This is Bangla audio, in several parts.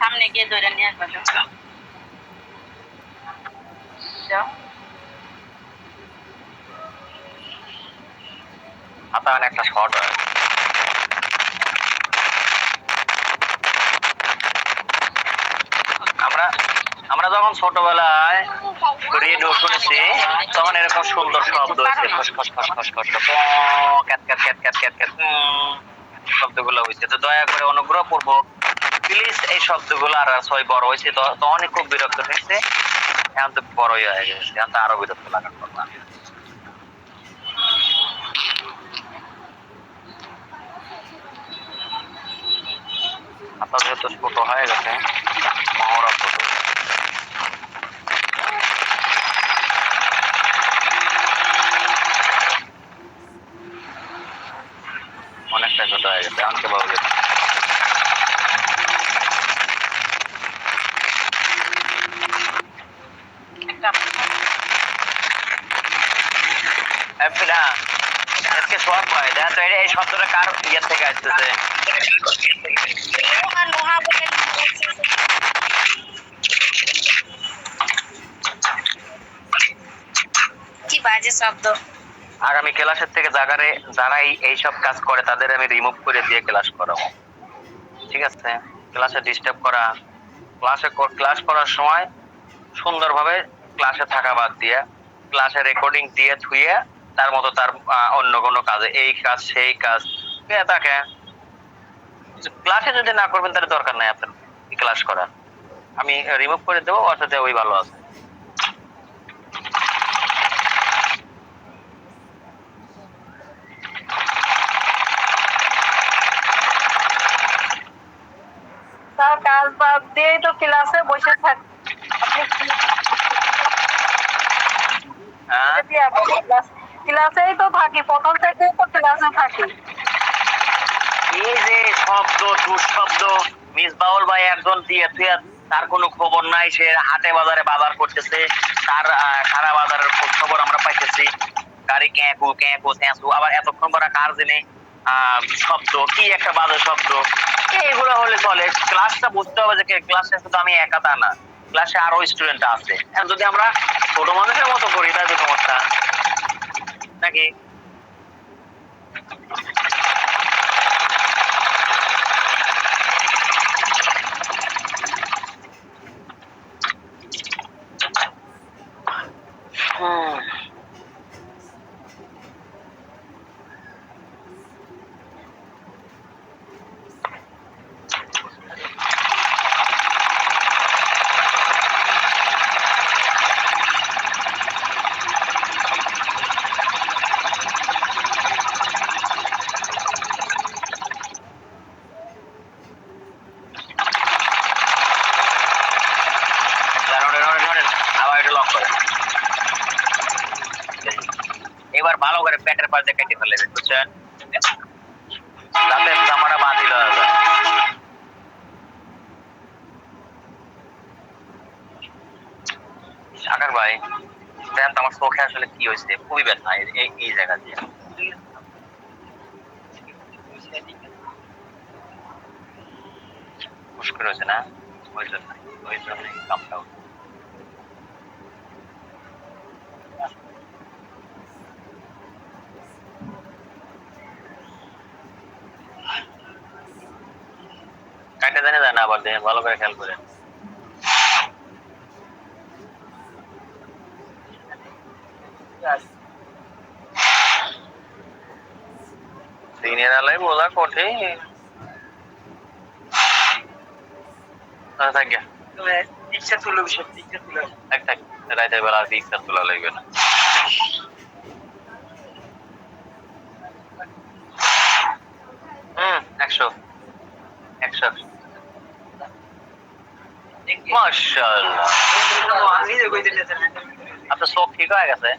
সামনে গিয়ে ধরে নিয়ে আসবে আপনার একটা শর্ট আমরা আমরা যখন ছোটবেলায় রেডিও শুনেছি তখন এরকম সুন্দর শব্দ হয়েছে খস খস খস খস খস ক্যাট ক্যাট ক্যাট ক্যাট ক্যাট ক্যাট শব্দগুলো হয়েছে। তো দয়া করে অনুগ্রহ পূর্বক প্লিজ এই শব্দগুলো আর ছয় বড় হয়েছে তখনই খুব বিরক্ত হয়েছে। এখন তো বড়ই হয়ে গেছে, এখন তো আরো বিরক্ত লাগার কথা। আপনার যেহেতু ছোট হয়ে গেছে মহড়া ছোট অনেকটা ছোট হয়ে গেছে, এমনকি বড় গেছে। এই শব্দটা কার ইয়ে থেকে আসতেছে? কি বাজে শব্দ। আগামী ক্লাসের থেকে যারা এইসব কাজ করে তাদের আমি রিমুভ করে দিয়ে ক্লাস করাবো, ঠিক আছে? ক্লাসে ডিস্টার্ব করা, ক্লাস করার সময় সুন্দরভাবে ক্লাসে থাকা বাদ দিয়ে ক্লাসে রেকর্ডিং দিয়ে থুয়ে তার মতো তার অন্য কোনো কাজে এই কাজ সেই কাজ তাকে ক্লাসে যদি না করবেন তাহলে দরকার নাই আপনার ক্লাস করা, আমি রিমুভ করে দেবো, অর্থাৎ ওই ভালো আছে। তার কাজ বাদ দিয়ে তো ক্লাসে বসে থাক, ক্লাসেই তো থাকি, প্রথম থেকেই তো ক্লাসে থাকি। এই যে শব্দ দুঃশব্দ মিসবাউল ভাই একজন দিয়ে তুই তার কোনো খবর নাই, সে হাটে বাজারে বাজার করতেছে, তার সারা বাজারের খবর আমরা পাইতেছি, গাড়ি ক্যাঁকু ক্যাঁকু স্যাঁচু, আবার এতক্ষণ পরে কার জেনে শব্দ কি একটা বাজে শব্দ, এইগুলো হলে চলে। ক্লাসটা বুঝতে হবে যে ক্লাসে শুধু আমি একা তা না, ক্লাসে আরো স্টুডেন্ট আছে। যদি আমরা ছোট মানুষের মতো করি তাহলে সমস্যা নাকি? এবার ভালো করে পেটের পাশে কেটে ফেলে বুঝছেন, যাতে জামাটা বাতিল হয়ে যায়। সাকার ভাই দেখেন তো আমার চোখে আসলে কি হয়েছে, খুবই ব্যথা এই জায়গা দিয়ে। মুশকিল হয়েছে না, ওই জন্যই কামটাও কাটে জানে যায় না, আবার দেখেন ভালো করে খেয়াল করেন। দিনের আলোয় বোঝা কঠিন। থাক ইচ্ছা তুলে বিষয় ইচ্ছা তুলে এক থাক রাতের বেলা আর ইচ্ছা তোলা লাগবে না হুম 100 100 মাশাআল্লাহ আপনার চোখ ঠিক হয়ে গেছে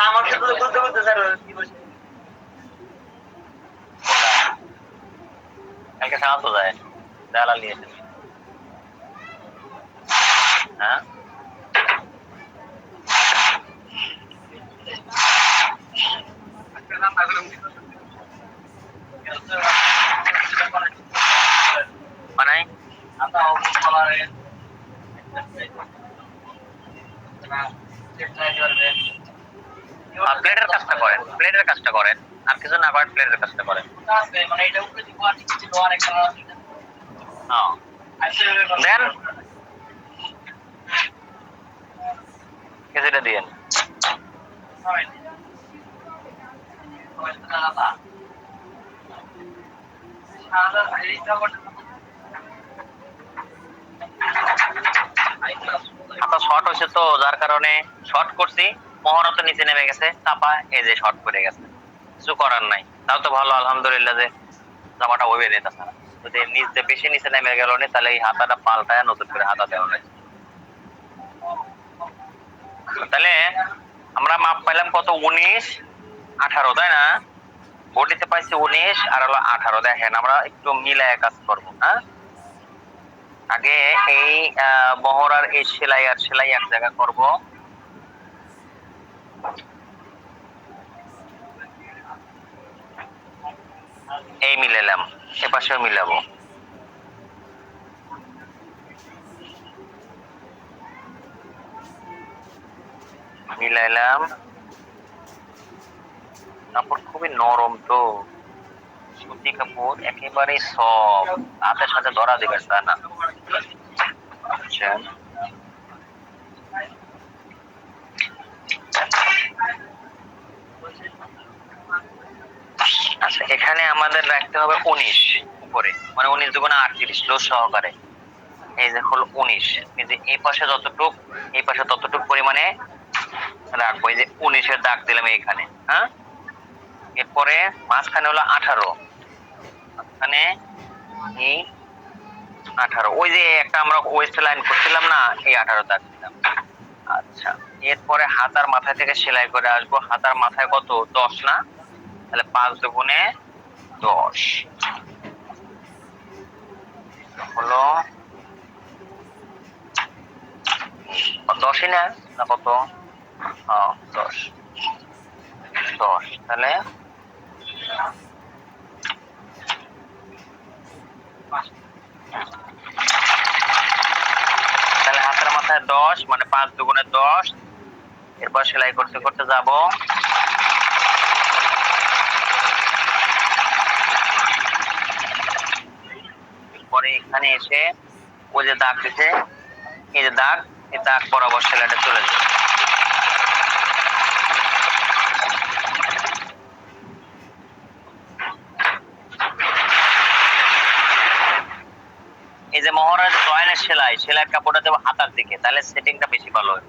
আমাকে বলতে বলতে স্যার কি বলছে কালকে সারা তো যায় দালাল নিয়েছে হ্যাঁ মানে প্লেটের কাজটা করেন প্লেটের কাজটা করেন আর কিছু না করেন প্লেটের কাজটা করেন দেন কিছুটা দিয়েন হাতা শর্ট হয়েছে তো যার কারণে শর্ট করছি মোহরা তো নিচে নেমে গেছে চাপা এই যে শর্ট করে গেছে কিছু করার নাই তাও তো ভালো আলহামদুলিল্লাহ যে জামাটা ওইবে নিতেছে না যদি নিচে বেশি নিচে নেমে গেল নি তাহলে এই হাতাটা পাল্টায় নতুন করে হাতা দেওয়া লাগে তাহলে আমরা মাপ পাইলাম কত 19 18 তাই না বডিতে পাইছি 19 আর হলো 18 দেখেন আমরা একটু মিলায় কাজ করব হ্যাঁ আগে এই বহরার এই সেলাই আর সেলাই এক জায়গা করব এই মিলালাম এপাশেও মিলাবো মিলাইলাম কাপড় খুবই নরম তো সুতি কাপড় একেবারে সফট হাতের সাথে ধরা দিবে তা না আচ্ছা আচ্ছা এখানে আমাদের রাখতে হবে 19 উপরে মানে 19 দুগুণে 38 লোড সহকারে এই যে হলো 19 এই যে এই পাশে যতটুক এই পাশে ততটুক পরিমাণে রাখবো এই যে 19 এর দাগ দিলাম এইখানে হ্যাঁ এরপরে মাঝখানে হলো 18 মাঝখানে এই 18 ওই যে একটা আমরা ওয়েস্ট লাইন করছিলাম না এই 18 দাগ দিলাম আচ্ছা এরপরে হাতার মাথা থেকে সেলাই করে আসবো হাতার মাথায় কত 10 না তাহলে 5 দুগুণে 10 হলো 10ই না কত 10 তাহলে তাহলে হাতের মাথায় 10 মানে 5 দুগুণে 10 এরপর সেলাই করতে করতে যাব পরে এখানে এসে ওই যে দাগ দিতে এই যে দাগ এই দাগ বরাবর সেলাইটা চলে যাবে এই যে মহড়ার জয়েনের সেলাইয়ের কাপড়টা দেবো হাতার দিকে তাহলে সেটিংটা বেশি ভালো হবে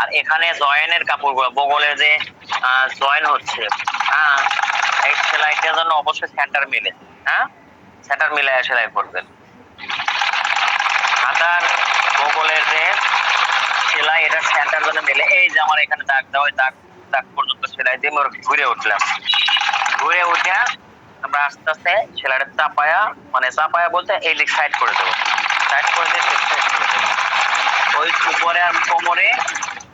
আর এখানে জয়েনের কাপড়গুলো বগলের যে জয়েন হচ্ছে হ্যাঁ এই সেলাইটার জন্য অবশ্যই সেন্টার মিলে হ্যাঁ সেন্টার মিলে সেলাই করবেন হাতার বগলের যে সেলাই এটা সেন্টার জন্য মিলে এই যে আমার এখানে দাগ দেওয়া দাগ দাগ পর্যন্ত সেলাই দিয়ে ঘুরে উঠলাম ঘুরে উঠে আমরা আস্তে আস্তে সেলাইটা চাপায়া বলতে এই দিক সাইড করে দেবো সাইড করে দিয়ে ওই উপরে আর কোমরে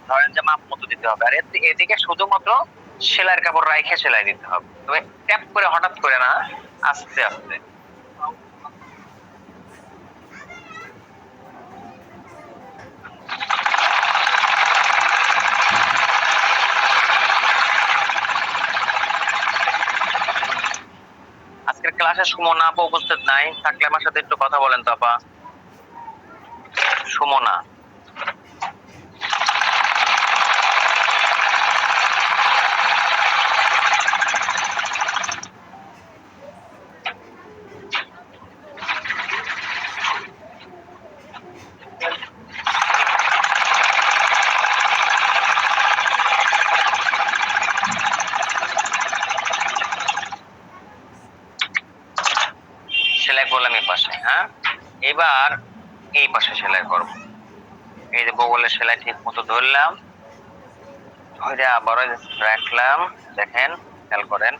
ধরেন যে মাপ মতো দিতে হবে আর এদিকে শুধুমাত্র সেলাইয়ের কাপড় রাইখে সেলাই দিতে হবে তবে ট্যাপ করে হঠাৎ করে না আস্তে আস্তে আজকের ক্লাসে সুমনা আপা উপস্থিত নাই থাকলে আমার সাথে একটু কথা বলেন তো আপা সুমনা বললাম এই পাশে। হ্যাঁ, এবার এই পাশে সেলাই করব। এই যে বগলের সেলাই ঠিক মতো ধরলাম, ধরে আবারও রাখলাম। দেখেন, খেয়াল করেন।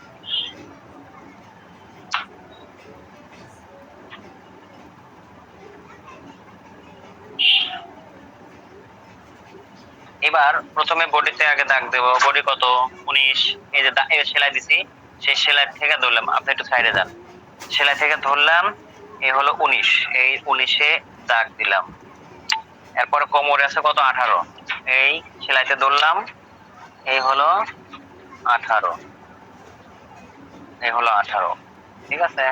এবার প্রথমে বডিতে আগে দাগ দেব। বডি কত? 19। এই যে এই সেলাই দিছি, সেই সেলাই থেকে ধরলাম। আপনি একটু সাইডে যান। সেলাই থেকে ধরলাম, এই হলো 19। এই 19-এ দাগ দিলাম। এরপরে কোমরে আছে কত? 18। এই সেলাইতে ধরলাম, এই হলো 18। এই হলো 18। ঠিক আছে,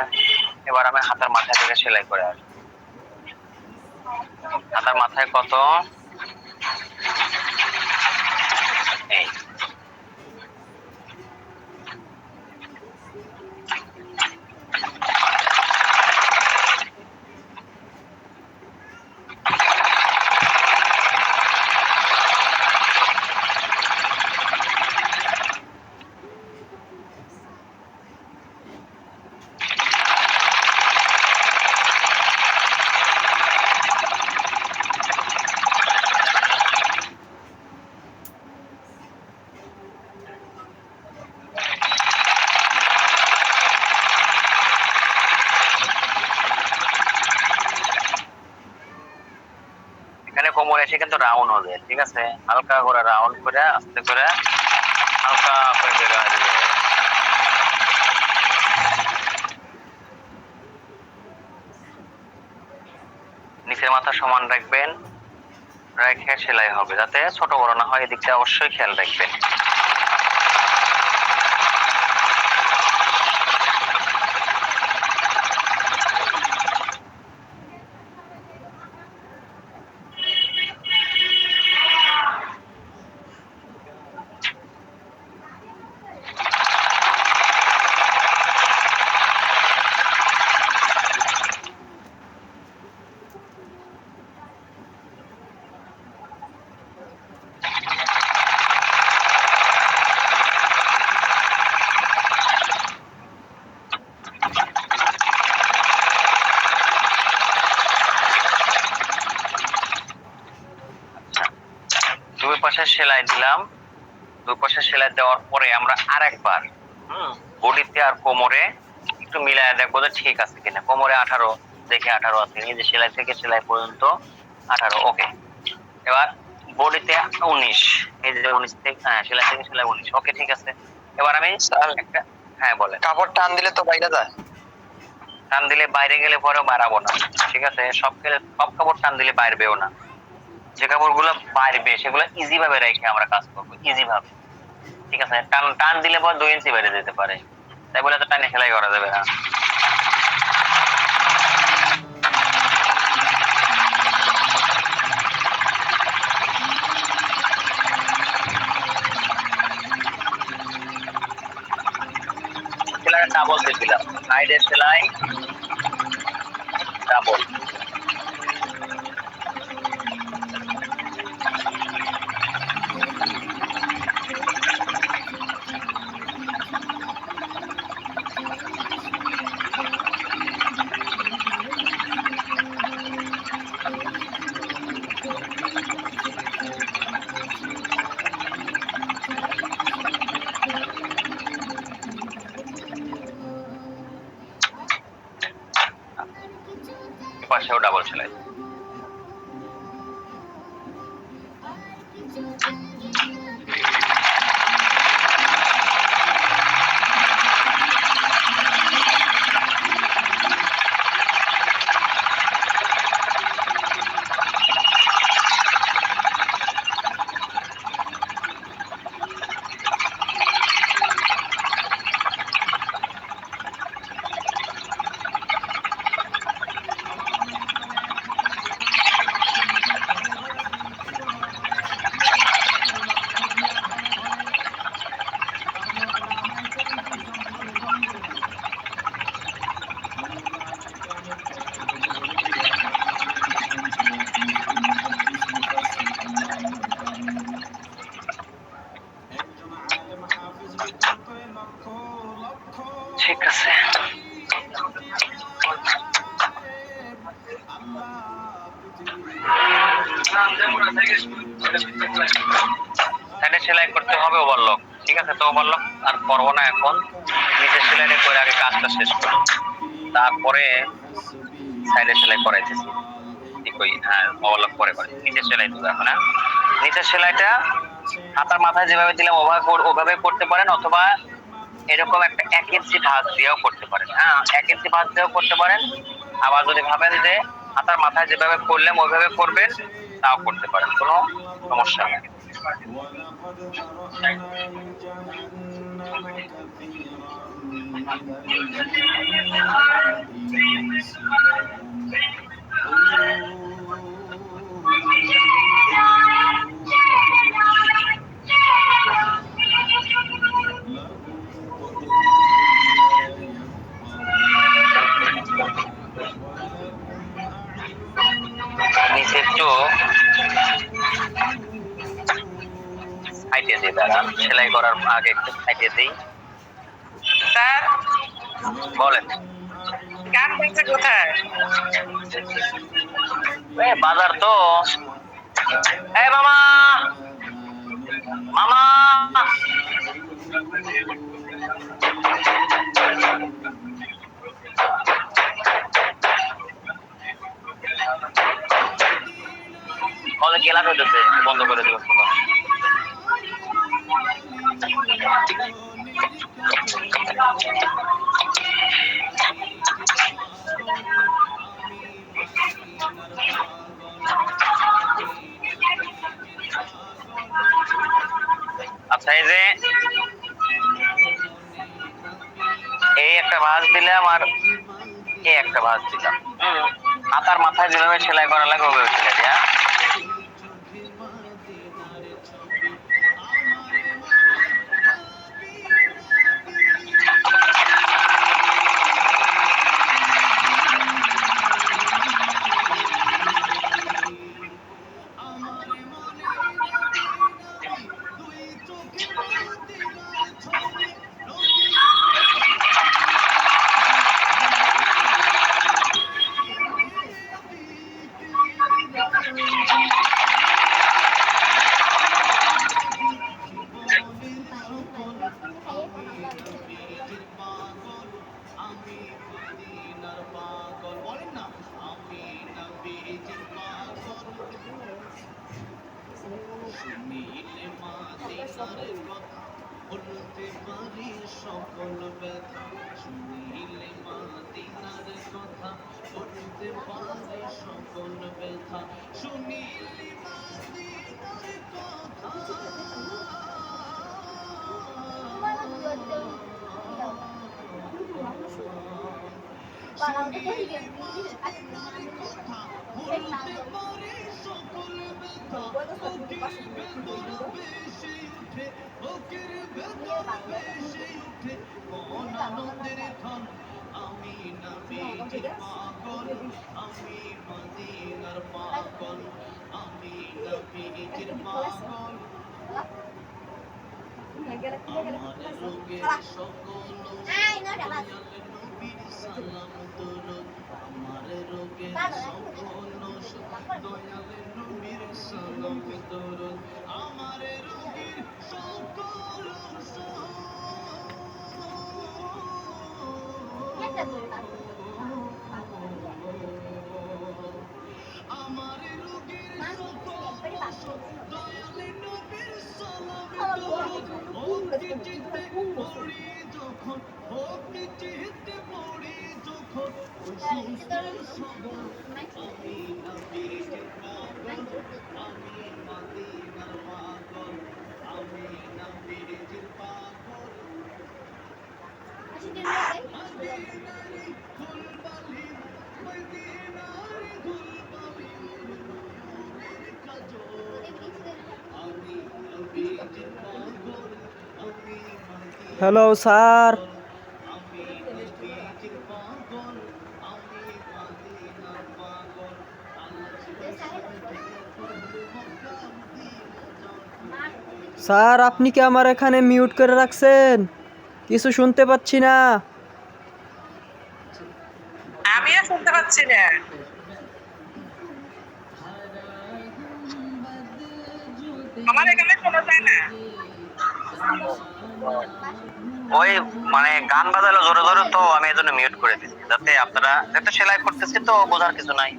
এবার আমি হাতের মাথায় থেকে সেলাই করে আসবো। হাতের মাথায় কত? এই। এখানে কোমর এসে কিন্তু রাউন্ড হবে। ঠিক আছে, হালকা করে রাউন্ড করে আস্তে করে হালকা করে বের হয়ে যাবে। নিচের মাথা সমান রাখবেন, রেখে সেলাই হবে যাতে ছোট বড় না হয়। এদিকটা অবশ্যই খেয়াল রাখবেন। দুই পাশে সেলাই দিলাম। দুই পাশে সেলাই দেওয়ার পরে আমরা আরেকবার বডিতে আর কোমরে একটু মিলায় দেখবো যে ঠিক আছে কিনা। কোমরে 18 দেখে 18 আছে। এই যে সেলাই থেকে সেলাই পর্যন্ত 18, ওকে। এবার বডিতে 19, এই যে 19 থেকে সেলাই থেকে সেলাই 19, ওকে ঠিক আছে। এবার আমি একটা, হ্যাঁ বলেন। কাপড় টান দিলে তো বাইরে যায়। টান দিলে বাইরে গেলে পরেও বাড়াবো না। ঠিক আছে, সব কাপড় টান দিলে বাইরবেও না। যে কাপড়গুলো বাইরবে সেগুলো ইজি ভাবে রেখে আমরা কাজ করবো, ইজি ভাবে। ঠিক আছে, টান টান দিলে পর 2 ইঞ্চি বেড়ে যেতে পারে, তাই বলে তো টানে সেলাই করা যাবে না। সেলাই ডাবল দিয়েছিলাম, সাইডের সেলাই ডাবল। পাশেও ডাবল সেলাই। ঠিক আছে, সাইডে সেলাই করতে হবে ওভারলক, ঠিক আছে? তো ওভারলক আর করবো না এখন, নিচের সেলাইটা করে আগে কাজটা শেষ করি, তারপরে সাইডে সেলাই করাইতেছি। ঠিক ওই হ্যাঁ ওভারলক পরে করে নিচের সেলাই দেবো এখন। হ্যাঁ, নিচের সেলাইটা হাতার মাথায় যেভাবে দিলাম ওভাবে করতে পারেন, অথবা এরকম একটা 1 ইঞ্চি ভাঁজ দিয়েও করতে পারেন। হ্যাঁ, 1 ইঞ্চি ভাঁজ দিয়েও করতে পারেন। আবার যদি ভাবেন যে হাতার মাথায় যেভাবে করলাম ওইভাবে করবেন, তাও করতে পারেন, কোনো সমস্যা নেই। নিচে একটু সাইডে দিয়ে দাঁড়ান, সেলাই করার আগে একটু সাইডে দিই। স্যার বলেন। কাজ করছে কোথায়? বাজার তো। এই মামা, মামা কলে গেলা হইতেছে, বন্ধ করে দিল। আচ্ছা, এই যে এই একটা ভাঁজ দিলাম আর এই একটা ভাঁজ দিলাম। হাতার মাথায় যেভাবে সেলাই করা লাগে ওভাবে সেলাই দিয়া। বলতে পারি সকল ব্যথা, শুনিলে মাদিনার কথা বলতে পারি সকল ব্যথা, শুনিলে মাদিনার কথা। আমি নবীজির পাগল, আমি মদিনার পাগল, আমি নবীজির পাগল। আমার রোগের সকল নবীর সালাম দরুদ, আমার রোগের সকল দয়াল নবীর সালাম দরুদ, আমার রোগের সকল আমার রোগের দয়াল নবীর সালাম দরুদ। হোক চিত্তে পড়ি যখন, হোক চিত্তে পড়ি যখন, অসুস্থ সবল আমি নবীজির পাগল, আমি মদিনার পাগল, আমি নবীজির পাগল। মদিনারি ধুলবালি, মদিনারি ধুলবালি, নূরের কাজল, আমি নবীজির পাগল, আমি মদিনার হ্যালো স্যার, আমি নবীজির পাগল, আমি মদিনার পাগল। স্যার আপনি কি আমার এখানে মিউট করে রাখছেন? কিছু শুনতে পাচ্ছি না। আমিও শুনতে পাচ্ছি না। আমার এখানে শোনা যায় না। ওই মানে গান বাজালো জোরে জোরে, তো আমি এজন্য মিউট করে দিচ্ছি, যাতে আপনারা একটা সেলাই করতেছি তো বোঝার কিছু নাই,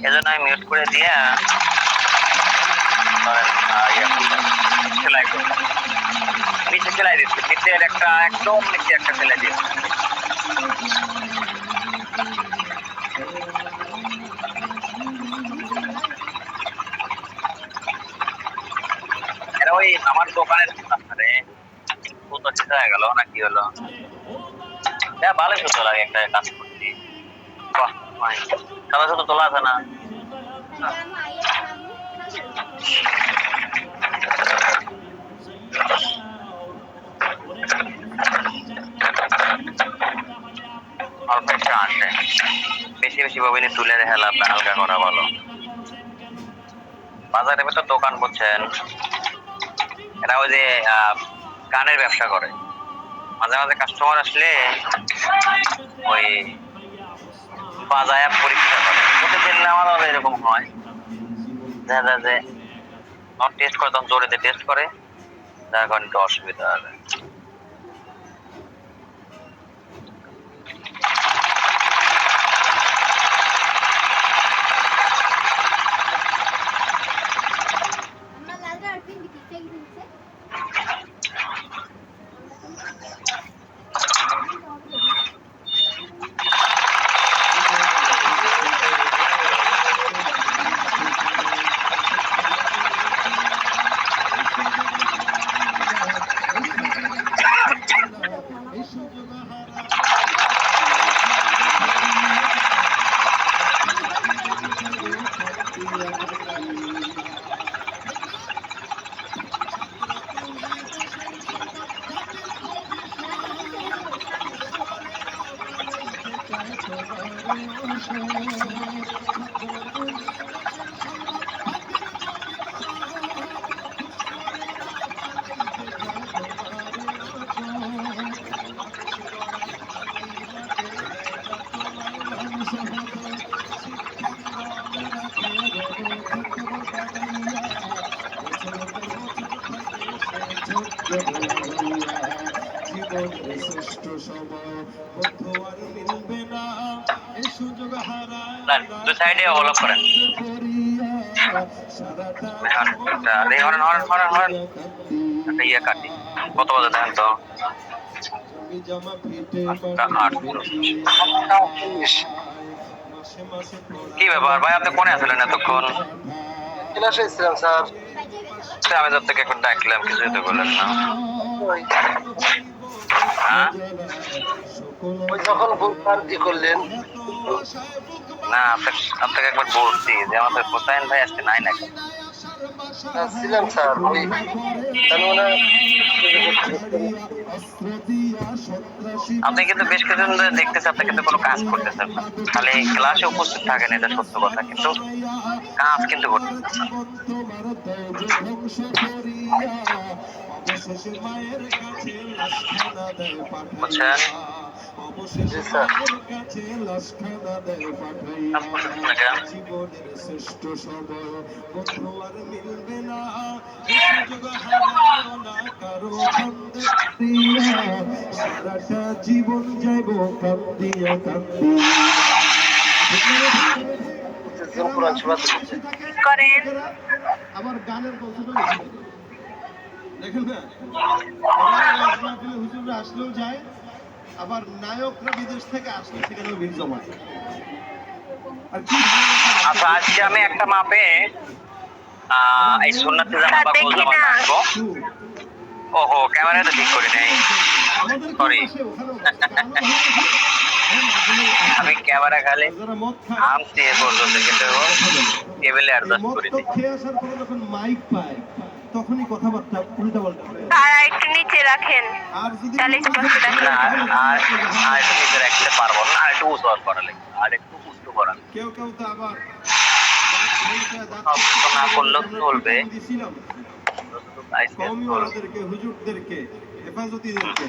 এজন্য আমি মিউট করে দিয়ে সেলাই করছি। নিচে সেলাই দিচ্ছি, নিচের একটা একদম নিচে একটা সেলাই দিচ্ছি। এটা ওই আমার দোকানের সামনে সুতো ছিটা হয়ে গেল না কি হলো? হ্যাঁ ভালো সুতো লাগে একটা কাজ করছি। বাহ সবাই সুতো তোলা আছে না? অল্প একটু আসে, বেশি বেশি ববিনে তুলে হেলা হালকা করা ভালো। বাজারে তো দোকান করছেন, এরা ওই যে গানের ব্যবসা করে, মাঝে মাঝে কাস্টমার আসলে ওই বাজায় পরীক্ষা করে। প্রতিদিন আমারও এরকম হয়, দেখা যায় যে টেস্ট করে, তখন জোরে টেস্ট করে, যার কারণে একটু অসুবিধা হবে। জীবনের শ্রেষ্ঠ সময় বন্ধু আর মিলবে না, এই সুযোগ হারায় দুই সাইডে ওভারলক করেন। একটা ইয়ে কাটি, কত বাজে দেখেন তো? কি ব্যাপার ভাই, আপনি কোনে আসলেন এতক্ষণ? ক্লাসে ছিলাম স্যার। আমি তোর থেকে একবার ডাকলাম, কিছুই তো বললেন না। হ্যাঁ ওই যখন ভুল ই করলেন, না, আপনাকে একবার বলছি যে আমাদের হোসাইন ভাই আজকে নাই নাকি? ছিলাম স্যার। ওই আপনি কিন্তু বেশ কিছুদিন ধরে দেখতেছি আপনি কিন্তু কোনো কাজ করতেছেন না, খালি ক্লাসে উপস্থিত থাকেন, এটা সত্য কথা, কিন্তু কাজ কিন্তু করতেছেন না। বুঝছেন? জি স্যার। কাজ করতেছেন না কেন? জীবনের শ্রেষ্ঠ সময় বন্ধু আর মিলবে না, সুযোগ হারায় না কারো ছন্দে দিয়া, সারাটা জীবন যাইব কান্দিয়া কান্দিয়া। কোরআন শোনা করেন আবার গানের কথাটা দেখেন না, হুজুররা আসলেও যায়, আবার নায়করা বিদেশ থেকে আসলে সেখানেও ভিড় জমায়। আর কি আচ্ছা, আজকে আমি একটা মাপে এই সুন্নাতি জামা বা গোল জামা রাখবো। ওহো, ক্যামেরা তো ঠিক করি নাই, সরি। আমি ক্যামেরা খালি আনছি এ পর্যন্ত, কিন্তু টেবিলে অ্যাডজাস্ট করে দিই। খেয়ে আসার পরে যখন মাইক পায় তখনই কথাবার্তা উল্টা পাল্টা হয়। তারা একটু নিচে রাখেন, আর যদি তাহলে স্পষ্ট দেখা না, যাবে। আর একটু নিচে রাখতে পারবো না, আর একটু উঁচু করা লাগবে, আর একটু উঁচু করা। কেউ কেউ তো আবার না করলেও চলবে, দিছিলাম কওমি ওলাদেরকে, হুজুরদেরকে, হেফাজতিদেরকে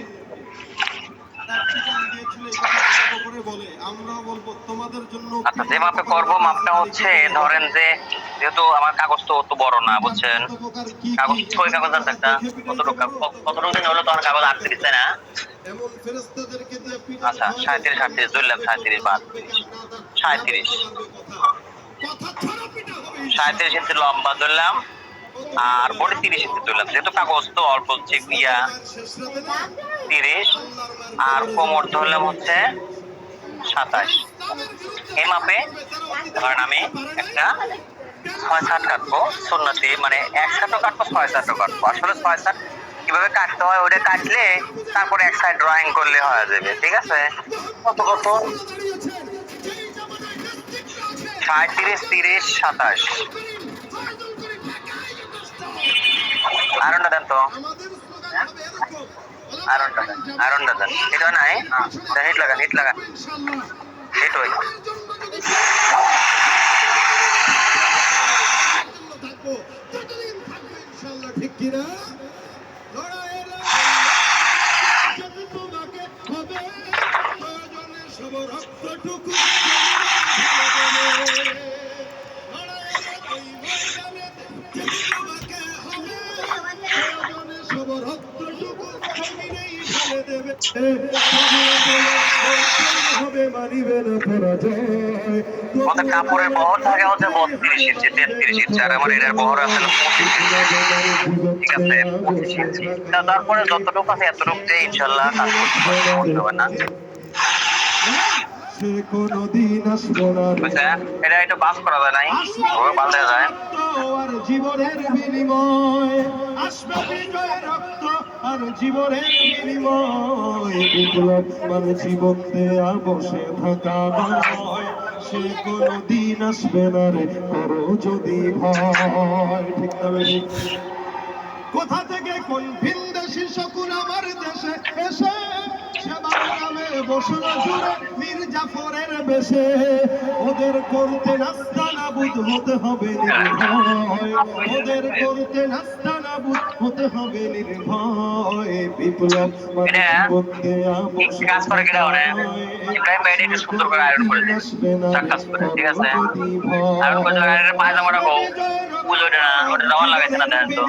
দিয়েছিল, এটা করে করে বলে, আমরাও বলবো তোমাদের জন্য। আচ্ছা, যে মাপে করবো মাপটা হচ্ছে ধরেন যে, যেহেতু আমার কাগজ তো অত বড় না বুঝছেন, কাগজ ছয় কাগজ আছে একটা, কতটুকু দিন হলো তোমার কাগজ 38 তাই না? এমন ফেরেশতাদেরকে দিয়ে আচ্ছা 37 38 ধরলাম, 37 বাদ 37 কথা ছাড়া পিটা হবে। 37 ইঞ্চি লম্বা ধরলাম, আর বডি 30 ইঞ্চি ধরলাম, যেহেতু কাগজ তো অল্প হচ্ছে ইয়া 30, আর কোমর ধরলাম হচ্ছে 27। এই মাপে ধরেন আমি একটা 6-7 কাটবো সুন্নতি, মানে 1 কাটবো 6-7 কাটবো। আসলে 6-7 কিভাবে কাটতে হয় ওটা কাটলে তারপরে এক সাইড ড্রয়িং করলে হয়ে যাবে, ঠিক আছে? কত 37 30 27। আরনটা দেন তো, আরনটা দেন। এটা নাই, হিট লাগান হিট ওই। ঠিক কিনা? লড়াইয়ের তোমাকে হবে প্রয়োজনে সব রক্তটুকু আমাদের কাপড়ের বহর থাকে হচ্ছে 32 ইঞ্চি 33 ইঞ্চি, আর আমার এটার বহর আছে 25 ইঞ্চি, ঠিক আছে? 25 ইঞ্চি। তারপরে যতটুকু আছে এতটুকু দিয়ে ইনশাল্লাহ কাজ করতে পারবো না। এটা একটু বাস করা যায় নাই, বাঁধা যায়। জীবনের বিনিময় আসবে বিজয়ের রক্ত আর জীবনের বিনিময়। বিপ্লব মানে জীবন দেয়া বসে থাকা নয়, সে কোনদিন আসবে না রে করো যদি ভয়। ঠিক না বেশি? কোথা থেকে কোন ভিনদেশি শকুন আমার দেশে এসে সেবার নামে বসলো জুড়ে মীর জাফরের বেশে। ওদের করতে নাস্তা নাবুদ হতে হবে নির্ভয়, ওদের করতে নাস্তা নাবুদ হতে হবে নির্ভয়। বিপ্লব মানে জীবন দেয়া বসে কাজ করে কিনা ওরে ইব্রাহিম ভাই এটা সুন্দর করে আয়রন করে দিন, চাকাস করে, ঠিক আছে? আয়রন করে আয়রনের পায়জামাটা কও পুজোটা না ওটা জামা লাগাইছে না দেন তো,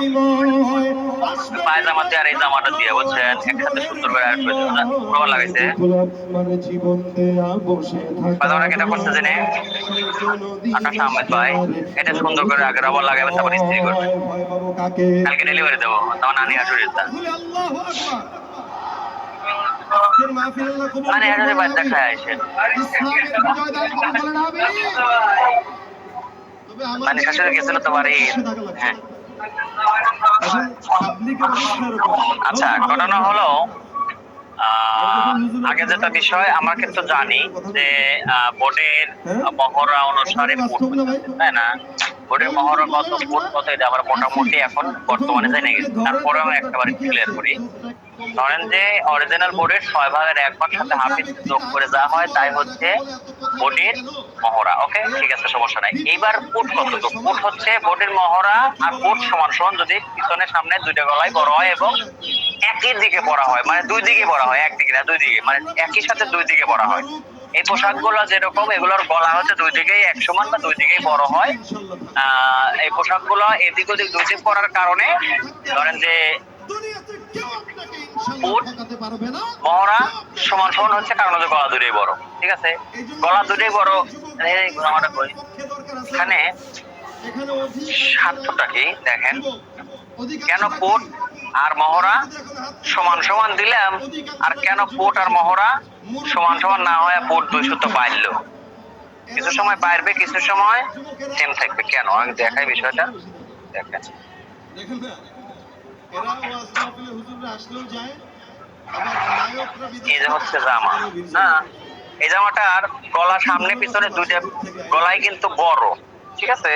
পায়জামাতে আর এই জামাটা দিয়ে বুঝছেন একসাথে সুন্দর করে আয়রন করে দিন, পুরো লাগাইছে। পায়জামাটা কেটা করছে জেনে আকাশ আহমেদ ভাই, এটা সুন্দর করে আগে রবার লাগাবে তারপর ইস্ত্রি করবে, কালকে ডেলিভারি দেবো, তখন আনি আসলে মানে হাজারে বাচ্চা খায় আসে মানে শাশুড়ি গেছিল তো বাড়ি। হ্যাঁ আচ্ছা, ঘটনা হলো আগে যেটা বিষয় আমরা কিন্তু জানি যে বোর্ডের মহড়া অনুসারে তাই না, বোর্ডের মহড়া কত ফুট কত এটা আমরা মোটামুটি এখন বর্তমানে জানি গেছি। তারপরে আমি একেবারে ক্লিয়ার করি, ধরেন যে অরিজিনাল বোর্ডের 6 ভাগের 1 ভাগ সাথে হাফ ইঞ্চি যোগ করে যা হয় তাই হচ্ছে বোর্ডের মহড়া। ওকে, ঠিক আছে, সমস্যা নাই। এইবার ফুট কত? ফুট হচ্ছে বোর্ডের মহড়া আর ফুট সমান সমান যদি পিছনে সামনে দুইটা গলায় বড় হয় এবং একই দিকে পড়া হয়, মানে দুই দিকে পড়া হয়, একদিকে না দুই দিকে, মানে একই সাথে দুই দিকে পড়া হয়। এই পোশাকগুলো যেরকম এগুলোর গলা হচ্ছে দুই দিকেই এক সমান বা দুই দিকেই বড় হয়। এই পোশাকগুলো এদিক ওদিক দুই দিক পরার কারণে ধরেন যে মহড়া সমান সমান হচ্ছে কারণ হচ্ছে গলা দুটোই বড়, ঠিক আছে? গলা দুটোই বড়। এখানে স্বার্থটা কি দেখেন, কেন ফুট আর মহড়া সমান সমান দিলাম, আর কেন ফুট আর মহড়া সমান সমান না হয় ফুট 2 সুতো বাইরলো, কিছু সময় বাইরবে কিছু সময় সেম থাকবে। কেন আমি দেখাই বিষয়টা দেখেন। এই যে হচ্ছে জামা, না এই জামাটার গলা সামনে পিছনে দুইটা গলায় কিন্তু বড়, ঠিক আছে?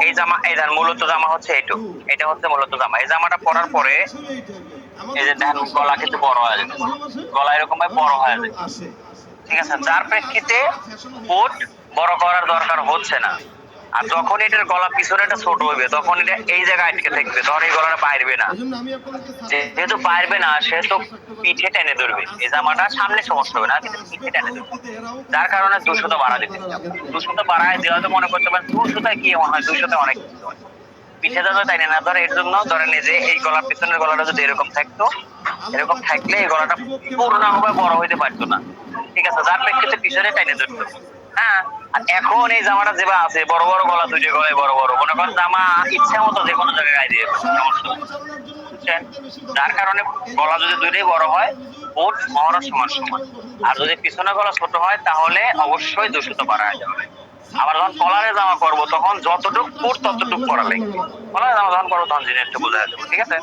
এই জামা এটার মূলত জামা হচ্ছে এইটুক, এটা হচ্ছে মূলত জামা। এই জামাটা পরার পরে এই যে দেখেন গলা কিন্তু বড় হয়ে যাবে, গলা এরকম ভাবে বড় হয়ে যাবে, ঠিক আছে? যার প্রেক্ষিতে ফুট বড় করার দরকার হচ্ছে না, আর যখন এটার গলা পিছনেটা ছোট হবে তখন এটা এই জায়গায় আটকে থাকবে, ধর এই গলাটা বাইরবে না। এজন্য আমি আপনাদেরকে যেহেতু বাইরবে না সেহেতু পিঠে টেনে ধরবে, এই জামাটা সামনে সমস্যা হবে না কিন্তু পিঠে টেনে ধরবে, যার কারণে 200 বাড়া দিতে 200 বাড়ায় দেওয়া তো মনে করতে পারেন 200 কি হয়, 200 অনেক কিছু হয়। পিঠে যাতে তাই না ধরে, এর জন্য ধরেন এই যে এই গলার পিছনের গলাটা যদি এরকম থাকতো, এরকম থাকলে এই গলাটা পূর্ণভাবে বড় হইতে পারতো না, ঠিক আছে, যার প্রেক্ষিতে পিছনে টাইনে ধরতো। হ্যাঁ, আর এখন এই জামাটা যেভাবে আছে বড় বড় গলা, দুইটা গলায় বড় বড়, মনে করেন জামা ইচ্ছা মতো যে কোনো জায়গায় গায়ে দিয়ে সমস্যা নেই। বুঝছেন? যার কারণে গলা যদি দুইটাই বড় হয় বুট মহড়া সমান সমান, আর যদি পিছনে গলা ছোট হয় তাহলে অবশ্যই 200 বাড়ায় যাবে। আবার যখন কলারে জামা করবো তখন যতটুক বুট ততটুক করা লাগবে, কলারে জামা যখন করবো তখন জিনিসটা বোঝা যাবে, ঠিক আছে।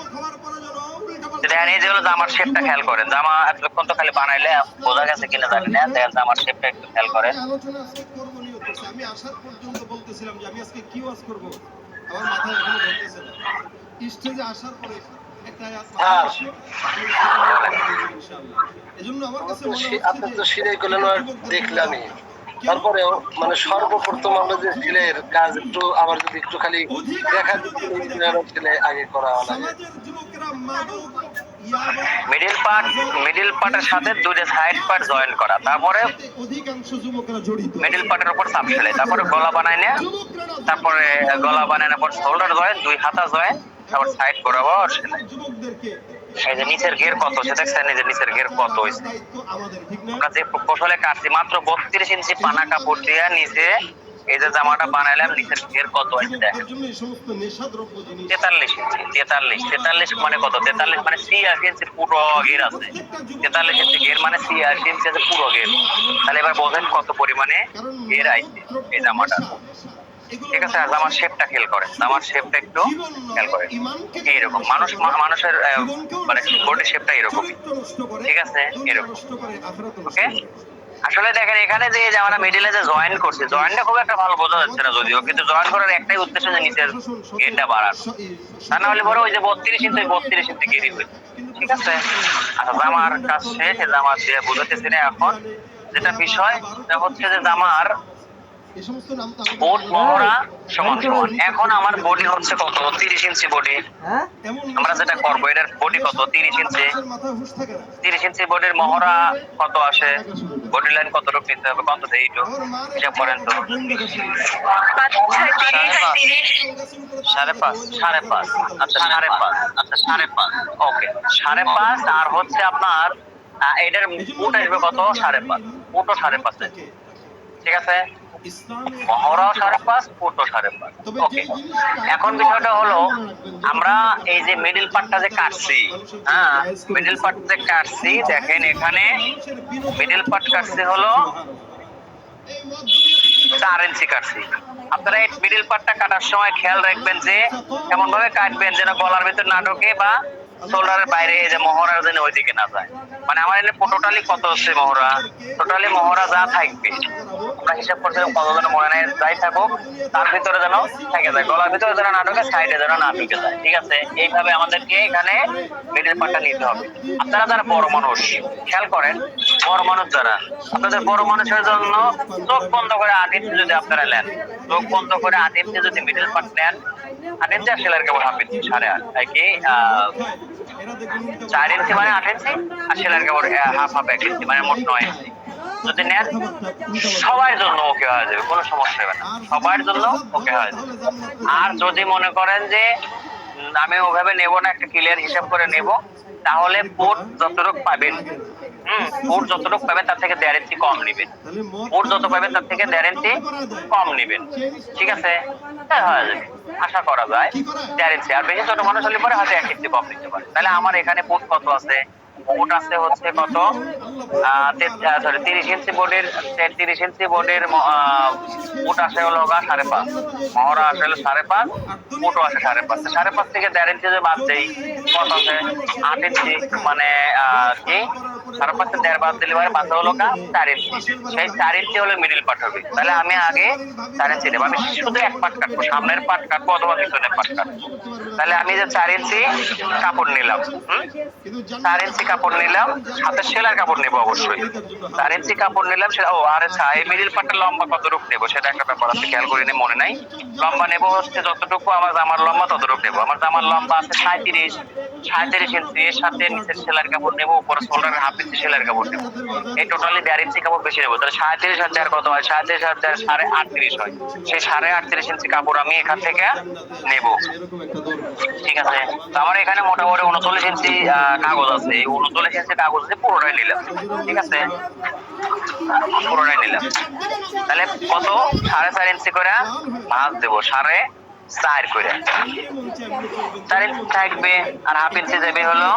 দেখেন এই যে হলো জামার শেপটা খেয়াল করেন, জামা এতক্ষণ তো খালি বানাইলে বোঝা গেছে কিনা জানি না, দেখেন জামার শেপটা একটু খেয়াল করেন। আলোচনা আজকে করব নিয়ত করছি, আমি আসার পর্যন্ত বলতেছিলাম যে আমি আজকে কি ওয়াজ করব, আমার মাথায় এখনো ধরতেছে না। স্টেজে আসার পরে একটা আয়াত মাথায় আসে, ইনশাআল্লাহ। এজন্য আমার কাছে মনে হচ্ছে আপনি তো সিলাই করলেন আর দেখলামই, তারপরেও মানে সর্বপ্রথম আমরা যে সিলাইয়ের কাজ একটু আবার যদি একটু খালি দেখা সিলাই আগে করা লাগে। সমাজের যুবকরা মাদক মিডিল পার্টের সাথে দুইটা সাইড পার্ট জয়েন করা, তারপরে অধিকাংশ যুবকরা জড়িত। মিডিল পার্টের উপর চাপ সেলাই, তারপরে গলা বানায় নেয়, তারপরে গলা বানানোর পর শোল্ডার জয়েন, দুই হাতা জয়েন, তারপর সাইড বরাবর সেলাই। যুবকদেরকে এই যে নিচের ঘের কত সে দেখছেন, এই যে নিচের ঘের কত হয়েছে, দায়িত্ব আমাদের, ঠিক না? আমরা যে কৌশলে কাটছি মাত্র 32 ইঞ্চি পানা কাপড় দিয়ে নিচে এই যে জামাটা বানাইলাম, নিচের ঘের কত হয়েছে দেখেন, জন্য এই সমস্ত নেশাদ্রব্য জিনিস 43 ইঞ্চি। 43 মানে কত, 43 মানে 86 ইঞ্চি পুরো ঘের আছে, 43 ইঞ্চি ঘের মানে 86 ইঞ্চি আছে পুরো ঘের। তাহলে এবার বোঝেন কত পরিমাণে ঘের আইছে এই জামাটা, ঠিক আছে। আর জামার শেপটা খেয়াল করেন, জামার শেপটা একটু খেয়াল করেন, এইরকম মানুষের মানে বডি শেপটা এরকম, ঠিক আছে, এরকম। ওকে, আসলে দেখেন এখানে যে জামাটা মিডিলে যে জয়েন করছে, জয়েনটা খুব একটা ভালো বোঝা যাচ্ছে না যদিও, কিন্তু জয়েন করার একটাই উদ্দেশ্য যে নিচের ঘেরটা বাড়ানো, তা না হলে বড় ওই যে 32 ইঞ্চি 32 ইঞ্চি ঘেরই হয়েছে, ঠিক আছে। আচ্ছা, জামার কাজ শেষ, জামা দিয়ে বুঝাতেছি না। এখন যেটা বিষয় সেটা হচ্ছে যে জামার এই সমস্ত নাম তো বোট মহড়া সমান সমান। এখন আমার বডি হচ্ছে কত, 30 ইঞ্চি বডি। হ্যাঁ আমরা যেটা করবো এটার বডি কত, 30 ইঞ্চি। মাথায় হুঁশ থাকে না। 30 ইঞ্চি বডির মহড়া কত আসে, বডি লাইন কত রূপ নিতে হবে, কত দেই একটু হিসাব করেন তো। 5.5 আচ্ছা 5.5 আচ্ছা 5.5 ওকে 5.5 আর হচ্ছে আপনার এটার ফুট আসবে কত, 5.5 ফুটও 5.5, ঠিক আছে। মহড়াও 5.5, ফুটও 5.5, ওকে। এখন বিষয়টা হলো আমরা এই যে মিডিল পার্টটা যে কাটছি, হ্যাঁ মিডিল পার্ট যে কাটছি, দেখেন এখানে মিডিল পার্ট কাটছি হলো 4 ইঞ্চি কাটছি। আপনারা এই মিডিল পার্টটা কাটার সময় খেয়াল রাখবেন যে এমন ভাবে কাটবেন যেন গলার ভিতর না ঢোকে বা শোল্ডারের বাইরে, এই যে মহড়ার জন্য ওইদিকে না যায়। মানে আমার এখানে টোটালি কত হচ্ছে মহড়া, টোটালি মহড়া যা থাকবে আমরা হিসাব করতে কত যেন মনে নেই, যাই থাকুক তার ভিতরে যেন থেকে যায়, গলার ভিতরে যেন না ঢোকে, সাইডে যেন না ঢুকে যায়, ঠিক আছে। এইভাবে আমাদেরকে এখানে মিডিল পার্টটা নিতে হবে। আপনারা যারা বড় মানুষ খেয়াল করেন, বড় মানুষ যারা, আপনাদের বড় মানুষের জন্য চোখ বন্ধ করে 8 ইঞ্চি যদি আপনারা নেন, চোখ বন্ধ করে 8 ইঞ্চি যদি মিডিল পার্ট নেন, 8 ইঞ্চি আর সেলার কেবল 1/2 ইঞ্চি, 8.5 কি 4 ইঞ্চি মানে 8 ইঞ্চি আর সেলার কেবল 1/2 ইঞ্চি মানে মোট 9 ইঞ্চি যদি নেন, সবার জন্য ওকে হয়ে যাবে, কোনো সমস্যা হবে না, সবার জন্য ওকে হয়ে যাবে। আর যদি মনে করেন যে আমি ওভাবে নেব না, একটা ক্লিয়ার হিসাব করে নেব, তাহলে ফুট যতটুকু পাবেন, ফুট যতটুকু পাবেন তার থেকে 1.5 ইঞ্চি কম নেবেন, ফুট যত পাবেন তার থেকে 1.5 ইঞ্চি কম নেবেন, ঠিক আছে। হয়ে যাবে, আশা করা যায় 1.5 ইঞ্চি। আর বেশি ছোট মানুষ হলে পরে হয়তো 1 ইঞ্চি কম নিতে পারে। তাহলে আমার এখানে ফুট কত আছে, ফুট আছে হচ্ছে কত 30 ইঞ্চি বডির, 30 ইঞ্চি বডির ফুট আসে হলো 5.5, মহড়া আসে হলো 5.5, ফুটও আসে 5.5, 5.5 থেকে 1.5 ইঞ্চি যদি বাদ দেই কত আছে 8 ইঞ্চি, মানে কি পাশে 1.5 বাদ দিলে পরে পাশে হলো 4 ইঞ্চি। সেই 4 ইঞ্চি হলো মিডল পার্ট হবে। তাহলে আমি আগে 4 ইঞ্চি নেব। আমি শুধু এক পার্ট কাটবো, সামনের পার্ট কাটবো অথবা পিছনের পার্ট কাটবো। তাহলে আমি যে 4 ইঞ্চি কাপড় নিলাম, 4 ইঞ্চি কাপড় নিলাম, হাতের সেলার কাপড় নেবো অবশ্যই। 4 ইঞ্চি কাপড় নিলাম, সেটা এই মিডল পার্টের লম্বা কতটুকু নেবো সেটা একটা ব্যাপার আছে, খেয়াল করে নিয়ে মনে নাই। লম্বা নেবো হচ্ছে যতটুকু আমার জামার লম্বা ততটুকু নেবো। আমার জামার লম্বা আছে 37 ইঞ্চি। এর সাথে নিচের সেলার কাপড় নেবো, উপরে শোল্ডারের হাফ ইঞ্চি সেলার কাপড় নেবো। এই টোটালি 1.5 ইঞ্চি কাপড় বেশি নেবো। তাহলে 37 আর 4 কত হয়? 37 আর 4 38 হয়। সেই 38 ইঞ্চি কাপড় আমি এখান থেকে নেবো। ঠিক আছে, তো আমার এখানে মোটামুটি 39 ইঞ্চি কাগজ আছে। এই 39 ইঞ্চি কাগজ আছে পুরোটাই নিলাম। ঠিক আছে, পুরোটাই নিলাম। তাহলে কত? 4.5 ইঞ্চি করে ভাঁজ দেবো, 4.5 করে 4 ইঞ্চি থাকবে। আর হাফ ইঞ্চি দেবে হলো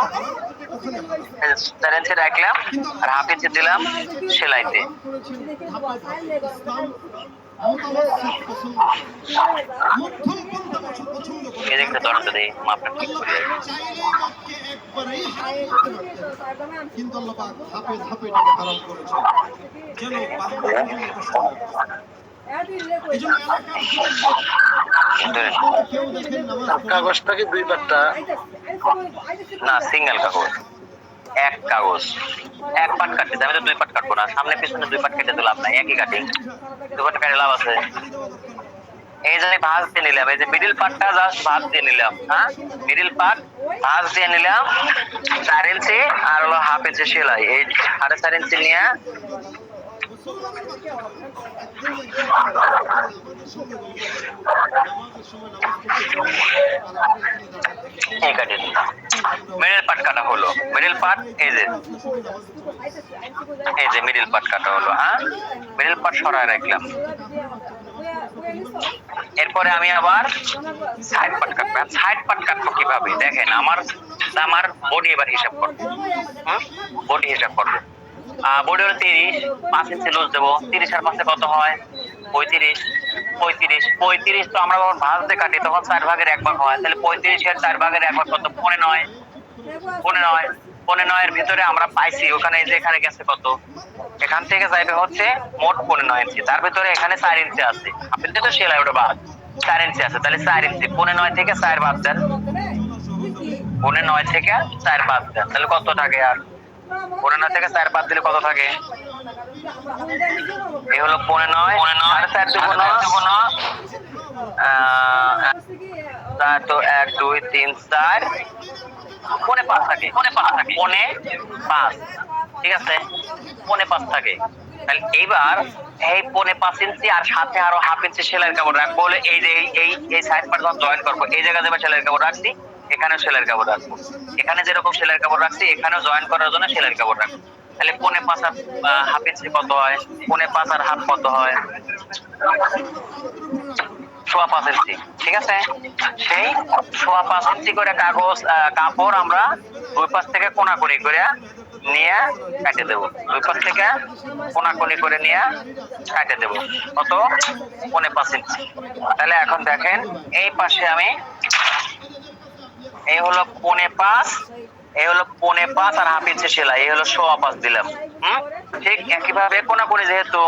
4 ইঞ্চি রাখলাম আর হাফ ইঞ্চি দিলাম সেলাইতে। এই দেখতে ধরতে দেই, মাপটা ঠিক করে। কিন্তু আল্লাহ পাক ধাপে ধাপে এটাকে হারাম করেছেন যেন বান্দার জন্য কষ্ট হয়। এজন্য এলাকার কেউ দেখেন নামাজ কাগজটা কি 2 পাটটা? না, সিঙ্গেল কাগজ, এক কাগজ, এক পাট কাটতে। আমি তো 2 পাট কাটবো না, সামনে পিছনে 2 পাট কেটে তো লাভ নাই, একই কাটি। 2 পাট কাটে লাভ আছে। এই যে ভাঁজ দিয়ে নিলাম, এই যে মিডিল পার্টটা জাস্ট ভাঁজ দিয়ে নিলাম। হ্যাঁ, মিডিল পার্ট ভাঁজ দিয়ে নিলাম 4 ইঞ্চি আর হলো হাফ ইঞ্চি সেলাই। এই 4.5 ইঞ্চি নিয়ে এই কাটে দিলাম। মিডিল পার্ট কাটা হলো। মিডিল পার্ট এই যে মিডিল পার্ট কাটা হলো। হ্যাঁ, মিডিল পার্ট সরায় রাখলাম। এরপরে আমি আবার সাইড পার্ট কাটবো। সাইড পার্ট কাটবো কিভাবে দেখেন, আমার বডি এবার হিসাব করবো। বডি হিসাব করবো। বডি হলো 30, 5 ইঞ্চি লুজ দেবো। 30 আর 5 কত হয়? 35। তো আমরা যখন ভাঁজ দিয়ে কাটি তখন 4 ভাগের 1 ভাগ হয়। তাহলে 35 এর 4 ভাগের 1 ভাগ কত? 15 এর ভিতরে আমরা পাইছি ওখানে, যে এখানে গেছে কত? এখান থেকে যাইবে হচ্ছে মোট 15 ইঞ্চি। তার ভিতরে এখানে 4 ইঞ্চি আছে, আপনি তো সেলাই ওটা বাদ 4 ইঞ্চি আছে। তাহলে 4 ইঞ্চি 15 থেকে 4 বাদ দেন, 15 থেকে 4 বাদ দেন। তাহলে কত থাকে? আর 15 থেকে 4 বাদ দিলে কত থাকে? এই হলো 15, 4.5 দেবো না, 4 তো 1 2 3 4 পৌনে 5 থাকে, পৌনে 5। ঠিক আছে, পৌনে 5 থাকে। তাহলে এইবার এই পৌনে 5 ইঞ্চি আর সাথে আরো হাফ ইঞ্চি সেলাইয়ের কাপড় রাখবো। বলে এই যে এই সাইড পার্ট যখন জয়েন করবো, এই জায়গায় যেভাবে সেলাইয়ের কাপড় রাখছি এখানেও সেলাইয়ের কাপড় রাখবো। এখানে যেরকম সেলাইয়ের কাপড় রাখছি এখানেও জয়েন করার জন্য সেলাইয়ের কাপড় রাখবো। তাহলে পৌনে 5 আর হাফ ইঞ্চি কত হয়? পৌনে 5 আর হাফ কত হয়? 5.25 ইঞ্চি। ঠিক আছে, সেই 5.25 ইঞ্চি করে কাপড় আমরা 2 পাশ থেকে কোনাকুনি করে নিয়ে কাটে দেবো। 2 পাশ থেকে কোনাকুনি করে নিয়ে কাটে দেবো। কত? 5.25 ইঞ্চি। তাহলে এখন দেখেন এই পাশে আমি, এই হলো 5.25, এই হলো 5.25 আর হাফ ইঞ্চি সেলাই, এই হলো 5.25 দিলাম। ঠিক একইভাবে কোনাকুনি, যেহেতু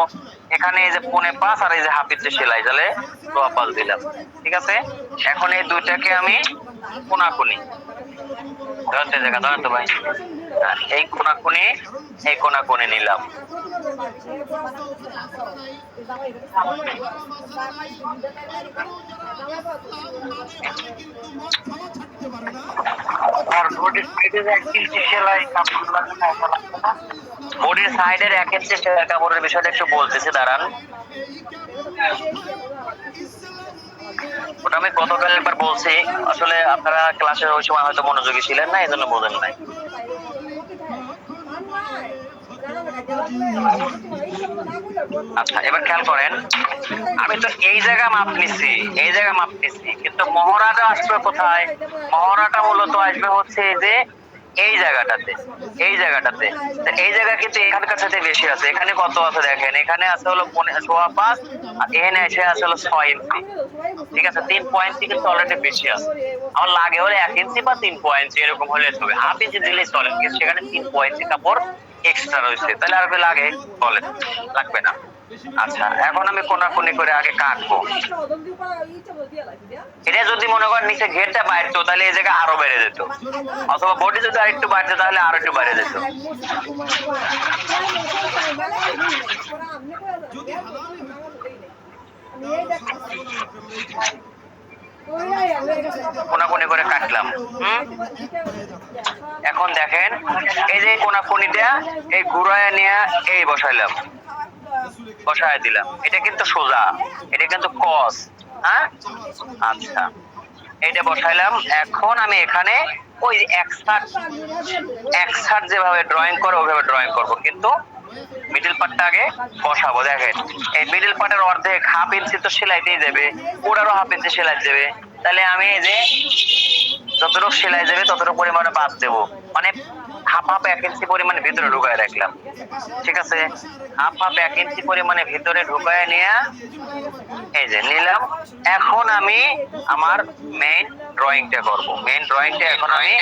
এখানে এই যে 5.25 আর এই যে হাফ ইঞ্চি সেলাই, তাহলে 5.25 দিলাম। ঠিক আছে, এখন এই দুইটাকে আমি কোনাকুনি ধরতে জায়গা ধরেন তো ভাই, এই কোনাকুনি নিলাম। আর বডির সাইডের 1 ইঞ্চি সেলাই কাপড় লাগবে না, বডির সাইডের 1 ইঞ্চি সেলাই কাপড়ের বিষয়টা একটু বলতেছি, দাঁড়ান। ওটা আমি গতকাল একবার বলছি, আসলে আপনারা ক্লাসের ওই সময় হয়তো মনোযোগী ছিলেন না, এই জন্য বোঝেন নাই। আচ্ছা, এবার খেয়াল করেন, আমি তো এই জায়গা মাপ নিচ্ছি, কিন্তু মহড়াটা আসবে কোথায়? মহড়াটা মূলত আসবে হচ্ছে যে এই জায়গাটাতে। এই জায়গা কিন্তু এখানকার সাথে বেশি আছে। এখানে কত আছে দেখেন, এখানে আছে হলো 5.25 আর এখানে এসে আছে হলো 6 ইঞ্চি। ঠিক আছে, 3 পয়েন্ট কিন্তু অলরেডি বেশি আছে। আমার লাগে হলে 1 ইঞ্চি বা 3 পয়েন্ট এরকম হলে চলবে, হাফ ইঞ্চি দিলেই চলে। সেখানে 3 পয়েন্ট কাপড় এক্সট্রা রয়েছে, তাহলে আর কি লাগে বলেন? লাগবে না। আচ্ছা, এখন আমি কোনাকুনি করে আগে কাটবো। এটা যদি মনে করেন নিচে ঘেরটা বাড়তো তাহলে এই জায়গায় আরো বেড়ে যেত, অথবা বডি যদি আরেকটু বাড়তো তাহলে আরো একটু বেড়ে যেত। কোনাকুনি করে কাটলাম। এখন দেখেন এই যে কোনাকুনিটা এই ঘুরায় নিয়ে এই বসাইলাম, বসায় দিলাম। এটা কিন্তু সোজা, এটা কিন্তু কস। হ্যাঁ, আচ্ছা, এটা বসাইলাম। এখন আমি এখানে ওই এক সাইড যেভাবে ড্রয়িং করে ওইভাবে ড্রয়িং করব, কিন্তু মিডল পার্টটা আগে বসাবো। দেখেন এই মিডল পার্টের অর্ধেক হাফ ইঞ্চি তো সেলাইতেই দেবে, পুরারও হাফ ইঞ্চি সেলাই দেবে। তাহলে আমি এই যে যতটুকু সেলাই দেবে ততটুকু পরিমাণে বাদ দেবো, মানে হাফ 1 ইঞ্চি পরিমাণে ভিতরে ঢুকায় রাখলাম। ঠিক আছে, হাফ 1 ইঞ্চি পরিমাণে ভিতরে ঢুকায় নিয়ে এই যে নিলাম। এখন আমি আমার মেইন ড্রয়িংটা করব। মেইন ড্রয়িংটা এখন আমি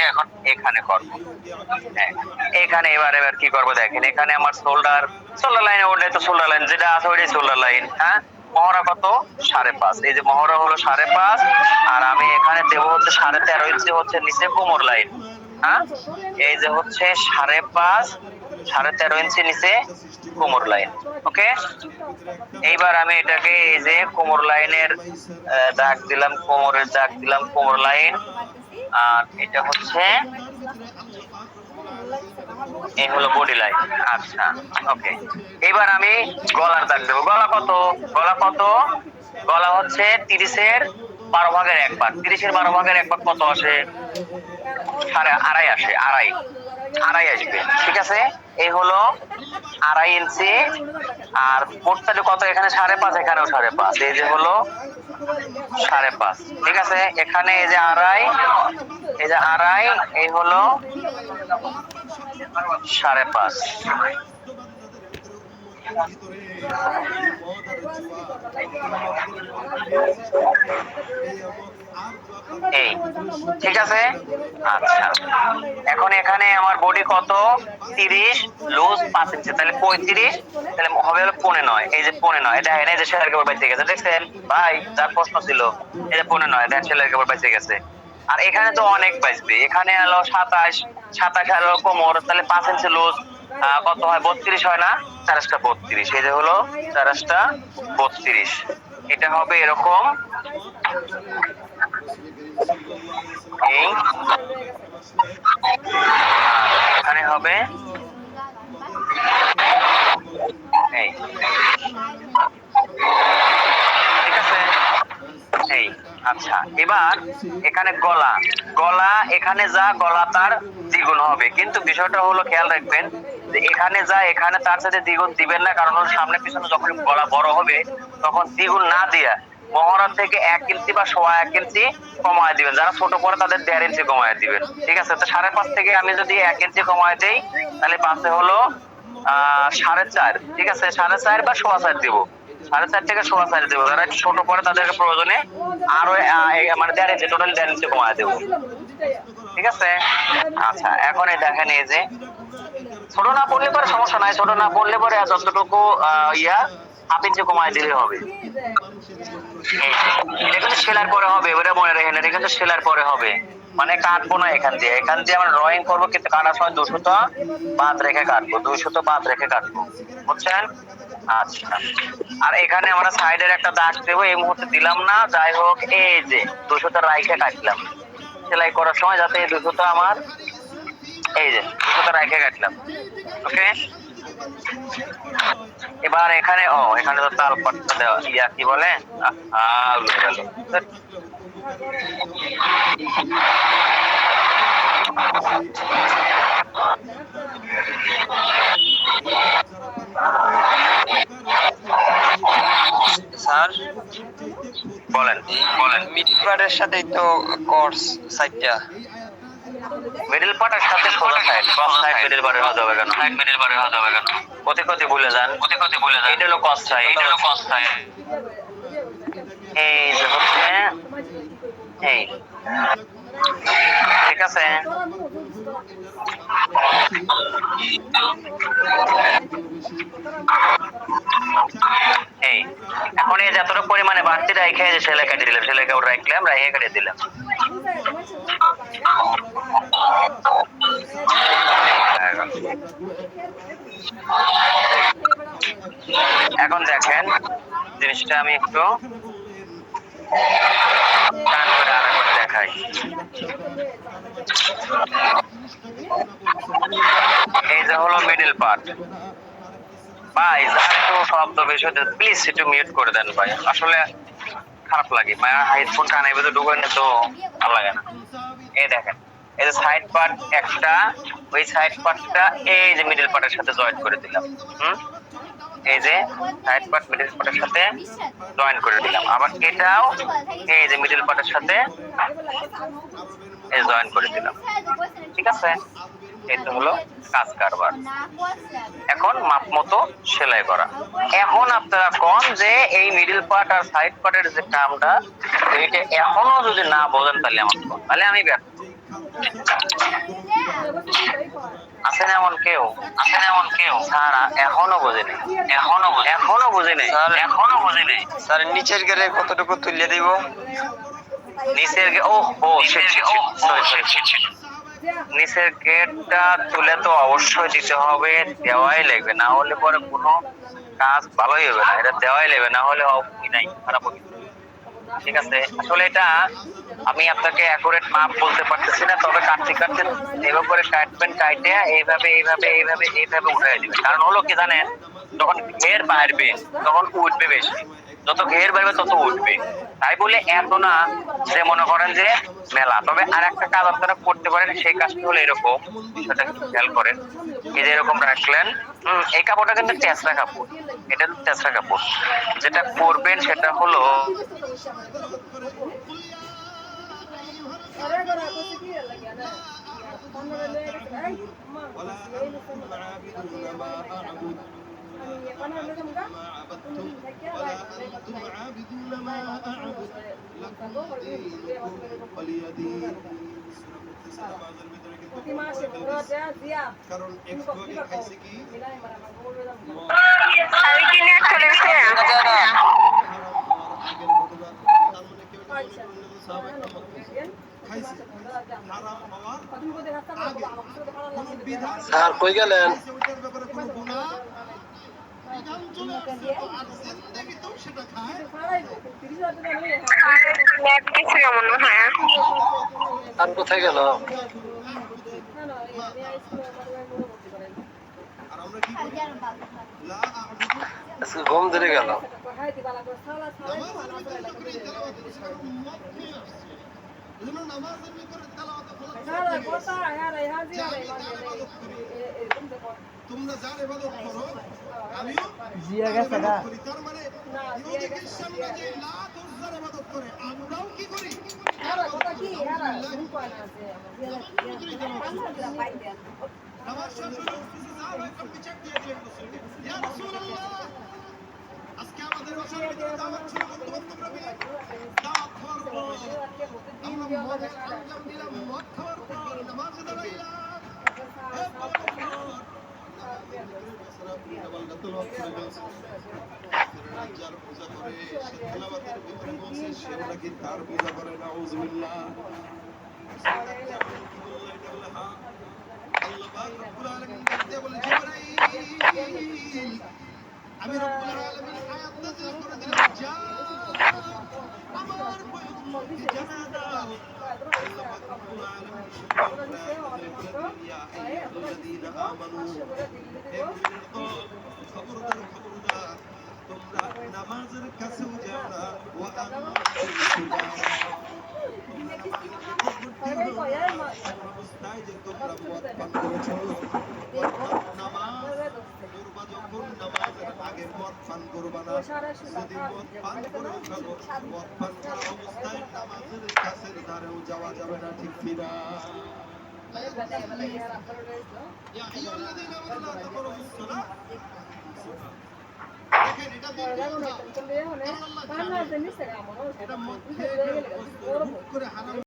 এখানে করব। হ্যাঁ, এখানে এবার কি করব দেখেন, এখানে আমার শোল্ডার লাইনে ওটাই তো শোল্ডার লাইন যেটা আছে ওইটাই শোল্ডার লাইন। হ্যাঁ, মহড়া কত 5.5, এই যে মহড়া হলো 5.5, আর আমি এখানে দেবো হচ্ছে 13.5 ইঞ্চি হচ্ছে নিচে কোমর লাইন। হ্যাঁ, এই যে হচ্ছে 5.5, 13.5 ইঞ্চি নিচে কোমর লাইন। ওকে, এইবার আমি এটাকে এই যে কোমর লাইনের দাগ দিলাম, কোমরের দাগ দিলাম, কোমর লাইন। আর এটা হচ্ছে এই হলো বডি লাইন। আচ্ছা, ওকে, এবার আমি গলার দাগ দেবো। গলা কত? গলা হচ্ছে 30-এর 12 ভাগের 1 ভাগ। 30-এর 12 ভাগের 1 ভাগ কত আসে? 2.5 আসে। আড়াই আসবে। ঠিক আছে, এই হলো 2.5 ইঞ্চি। আর পোর্টটা কত? এখানে 5.5, এখানেও 5.5, এই যে হলো 5.5। ঠিক আছে, এখানে এই যে আড়াই, এই হলো 5.5। এই ঠিক আছে। আচ্ছা, এখন এখানে আমার বডি কত? 30, লুজ 5 ইঞ্চি, তাহলে 35, তাহলে হবে হলো 15। এই যে 15, দেখেন এই যে সেলার কাপড় বেঁচে গেছে, দেখছেন ভাই? যার প্রশ্ন ছিল এই যে 15, দেখেন সেলার কাপড় বেঁচে গেছে। আর এখানে তো অনেক বাঁচবে, এখানে হলো 27 হলো কোমর, তাহলে 5 ইঞ্চি লুজ কত হয়? 32 হয় না? 4.32, এই যে হলো 4.32। এটা হবে এরকম। এই এখানে হবে এই, ঠিক আছে। এই আচ্ছা, এবার এখানে গলা এখানে যা গলা তার দ্বিগুণ হবে, কিন্তু বিষয়টা হলো খেয়াল রাখবেন যে এখানে যা এখানে তার সাথে দ্বিগুণ দিবেন না, কারণ হলো সামনে পিছনে যখন গলা বড় হবে তখন দ্বিগুণ না দিয়া মহড়া থেকে 1 ইঞ্চি বা 1.5 ইঞ্চি কমায় দিবেন। যারা ছোট পরে তাদের 1.5 ইঞ্চি কমায় দিবেন। ঠিক আছে, তো 5.5 থেকে আমি যদি 1 ইঞ্চি কমায় দেই তাহলে পাশে হলো 4.5। ঠিক আছে, 4.5 বা 4.25 দিব। 4.5 থেকে 4.25 দেবো। যারা একটু ছোট পরে তাদেরকে প্রয়োজনে আরো মানে 1.5 ইঞ্চি, টোটাল 1.5 ইঞ্চি কমায় দেবো। ঠিক আছে, আচ্ছা, এখন এই দেখেন এই যে ছোট না পড়লে পরে সমস্যা নাই, ছোট না পড়লে পরে যতটুকু হাফ ইঞ্চি কমায় দিলে হবে। এটা কিন্তু সেলার পরে হবে, ওটা মনে রাখেন, এটা কিন্তু সেলার পরে হবে, মানে কাটবো না এখান দিয়ে আমরা ড্রয়িং করবো, কিন্তু কাটার সময় 2 সুতো বাদ রেখে কাটবো, 2 সুতো বাদ রেখে কাটবো, বুঝছেন? আচ্ছা, আর এখানে আমরা সাইডের একটা দাগ দেবো, এই মুহূর্তে দিলাম না, যাই হোক এই যে 2 সুতো রাইখে কাটলাম সেলাই করার সময়, যাতে এই 2 সুতো আমার এই যে 2 সুতো রাইখে কাটলাম। ওকে, এবার এখানে এখানে তো তাল পাটটা দেওয়া, কি বলে উঠে গেল। স্যার বলেন মিডল পার্টের সাথেই তো কোর্স সাইডটা, মিডল পার্টের সাথে সোজা সাইড, ক্রস সাইড মিডল পার্টের হতে হবে কেন? কতি ভুলে যান, এটা হলো ক্রস সাইড। এই যে হচ্ছে এই ঠিক আছে? এই এখন এই যতটুকু পরিমাণে বাড়তি রাইখে যে সেলাই কেটে দিলাম, সেলাই কাপড় রাখলাম, রাইখে কেটে দিলাম। এখন দেখেন জিনিসটা আমি একটু টান করে আরেকবার দেখাই। এই যে হলো মিডল পার্ট। ভাই একটু শব্দ বেশি হচ্ছে, প্লিজ একটু মিউট করে দেন ভাই, আসলে খারাপ লাগে। মায়া হেডফোন কানের ভিতরে ঢুকে না তো ভালো লাগে না। এই দেখেন এই যে সাইড পার্ট একটা, ওই সাইড পার্টটা এই যে মিডল পার্টের সাথে জয়েন করে দিলাম। এই যে সাইড পার্ট মিডল পার্টের সাথে জয়েন করে দিলাম। আবার এটাও এই যে মিডল পার্টের সাথে এই জয়েন করে দিলাম। ঠিক আছে? এটা হলো কাজ কারবার। এখন মাপ মতো সেলাই করা। এখন আপনারা কোন যে এই মিডল পার্ট আর সাইড পার্টের যে টার্মটা, এইটা এখনো যদি না বলেন তাহলে আমার তাহলে আমি ব্যর্থ। আছেন এমন কেউ? স্যার এখনো বোঝেনি, এখনো বোঝেনি, এখনো বোঝেনি। স্যার নিচের গেলে কতটুকু তুলে দিব? নিচের নিচের গেটটা তুলে তো অবশ্যই দিতে হবে, দেওয়াই লাগবে, না হলে পরে কোনো কাজ ভালোই হবে না। এটা দেওয়াই লাগবে, না হলে নাই, খারাপ হবে। ঠিক আছে? আসলে এটা আমি আপনাকে অ্যাকুরেট মাপ বলতে পারতেছি না, তবে কাটতে কাটতে এভাবে করে কাটবেন, কাটে এইভাবে এইভাবে এইভাবে এইভাবে উঠাই দিবেন। কারণ হলো কি জানেন, যখন ঘের বাড়বে তখন উঠবে বেশি, যত ঘের বাড়বে তত উঠবে। তাই বলে এত না যে মনে করেন যে মেলা। তবে আর একটা কাজ আপনারা করতে পারেন, সেই কাজটি হলো এরকম, বিষয়টা খেয়াল করেন। এই যে এরকম রাখলেন, এই কাপড়টা কিন্তু টেসরা কাপড়, এটা টেসরা কাপড়। যেটা করবেন সেটা হলো কারণ একটু আগে খাইছে কি আমি কি নেট চলেছে? স্যার কই গেলেন? নেট কিছু মনে হয়। আর কোথায় গেল? আজকে ঘুম ধরে গেল। তোমরা যার ইবাদত করো আমিও জিয়া গেছে গা। তার মানে ইহুদি খ্রিস্টানরা যে লাত উজ্জার ইবাদত করে, আমরাও কি করি? আমার শাশুড়ি সাহাবায়ে কেরাম বিচার দিয়ে দিলেন রাসূলকে, ইয়া রাসূলুল্লাহ, আজকে আমাদের বাসার ভিতরে দাওয়াত ছিল, বন্ধু-বান্ধবরা মিলে দাওয়াত খাওয়ার পর আমরা মদের আঞ্জাম দিলাম, মদ খাওয়ার পর নামাজে দাঁড়াইলাম। যার পূজা করে সে তেলাওয়াতের ভিতরে বলছে সেও নাকি তার পূজা করে, নাউজুবিল্লাহ। আল্লাহ পাক রব্বুল আলামিন দেখতে বলে, জিবরাইল আমি রব্বুল আলামিন আয়াত নাযিল করে দিলাম, যা আমার উম্মতকে জানা দাও। আল্লাহ পাক রব্বুল আলামিন ইয়া আইয়ুহাল্লাযীনা আমানু, খবরদার খবরদার তোমরা নামাজের কাছেও যাও না, ওয়া আনতুম সুজা, অবস্থায় যে তোমরা মদ পান করেছো, নামাজ করবা যখন নামাজের আগে মদ পান করবা না। যদি মদ পান করে ফেলো, মদ পান করা অবস্থায় নামাজের কাছের ধারেও যাওয়া যাবে না, ঠিক কিনা? ইয়া আইয়ুহাল্লাযীনা আমানু লা তাকরাবুস সালাহ। দেখেন এটা এটা মধ্যে করে হারাম